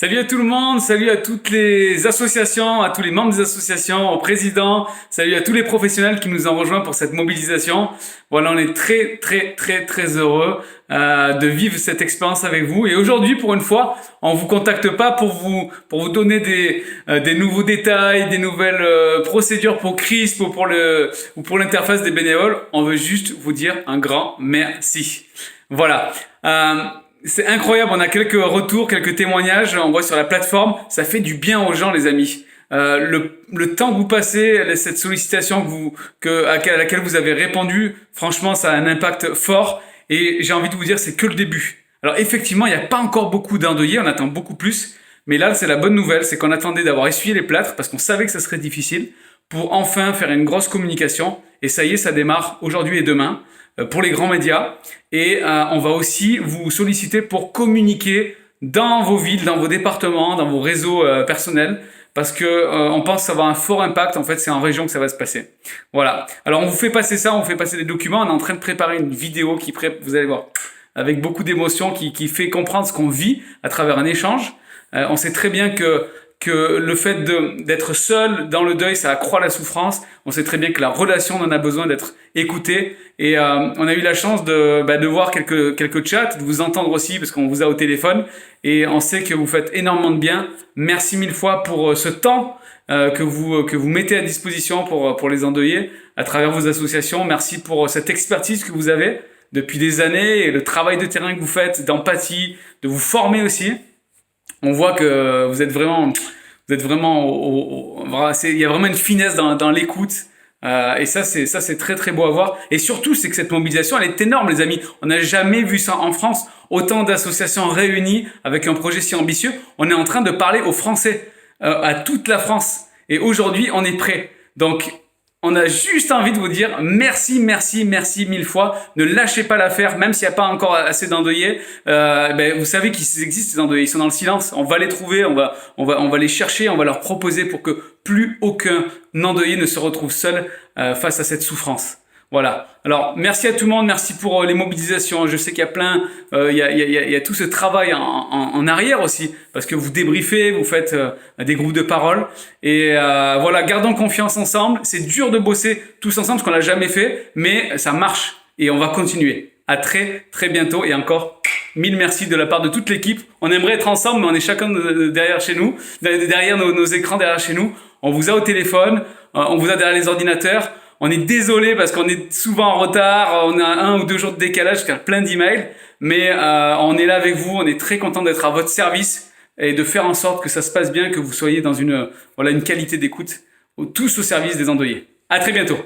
Salut à tout le monde, salut à toutes les associations, à tous les membres des associations, au président, salut à tous les professionnels qui nous ont rejoints pour cette mobilisation. Voilà, on est très heureux de vivre cette expérience avec vous. Et aujourd'hui, pour une fois, on vous contacte pas pour vous donner des nouveaux détails, des nouvelles procédures pour CRISP ou pour l'interface des bénévoles. On veut juste vous dire un grand merci. Voilà. C'est incroyable, on a quelques retours, quelques témoignages, on voit sur la plateforme, ça fait du bien aux gens les amis. Le temps que vous passez, cette sollicitation à laquelle vous avez répondu, franchement ça a un impact fort et j'ai envie de vous dire c'est que le début. Alors effectivement il n'y a pas encore beaucoup d'endeuillés, on attend beaucoup plus, mais là c'est la bonne nouvelle, c'est qu'on attendait d'avoir essuyé les plâtres parce qu'on savait que ça serait difficile pour enfin faire une grosse communication et ça y est ça démarre aujourd'hui et demain. Pour les grands médias et on va aussi vous solliciter pour communiquer dans vos villes, dans vos départements, dans vos réseaux personnels parce que on pense que ça va avoir un fort impact. En fait, c'est en région que ça va se passer. Voilà. Alors, on vous fait passer ça, on vous fait passer des documents. On est en train de préparer une vidéo vous allez voir, avec beaucoup d'émotion qui fait comprendre ce qu'on vit à travers un échange. On sait très bien que le fait d'être seul dans le deuil, ça accroît la souffrance. On sait très bien que la relation en a besoin d'être écoutée. Et on a eu la chance de voir quelques chats, de vous entendre aussi parce qu'on vous a au téléphone. Et on sait que vous faites énormément de bien. Merci mille fois pour ce temps que vous mettez à disposition pour les endeuillés à travers vos associations. Merci pour cette expertise que vous avez depuis des années et le travail de terrain que vous faites, d'empathie, de vous former aussi. On voit que vous êtes vraiment il y a vraiment une finesse dans l'écoute. Et ça c'est très beau à voir. Et surtout, c'est que cette mobilisation, elle est énorme, les amis. On n'a jamais vu ça en France. Autant d'associations réunies avec un projet si ambitieux. On est en train de parler aux Français, à toute la France. Et aujourd'hui, on est prêt. Donc, on a juste envie de vous dire merci mille fois. Ne lâchez pas l'affaire, même s'il n'y a pas encore assez d'endeuillés. Vous savez qu'ils existent, ces endeuillés. Ils sont dans le silence. On va les trouver, on va les chercher, on va leur proposer pour que plus aucun endeuillé ne se retrouve seul face à cette souffrance. Voilà. Alors, merci à tout le monde, merci pour les mobilisations. Je sais qu'il y a il y a tout ce travail en arrière aussi, parce que vous débriefez, vous faites des groupes de parole. Et voilà, gardons confiance ensemble. C'est dur de bosser tous ensemble, ce qu'on n'a jamais fait, mais ça marche et on va continuer. À très bientôt et encore mille merci de la part de toute l'équipe. On aimerait être ensemble, mais on est chacun derrière chez nous, derrière nos écrans, derrière chez nous. On vous a au téléphone, on vous a derrière les ordinateurs. On est désolé parce qu'on est souvent en retard, on a 1 ou 2 jours de décalage, car plein d'emails, mais on est là avec vous, on est très content d'être à votre service et de faire en sorte que ça se passe bien, que vous soyez dans une qualité d'écoute, tous au service des endeuillés. À très bientôt.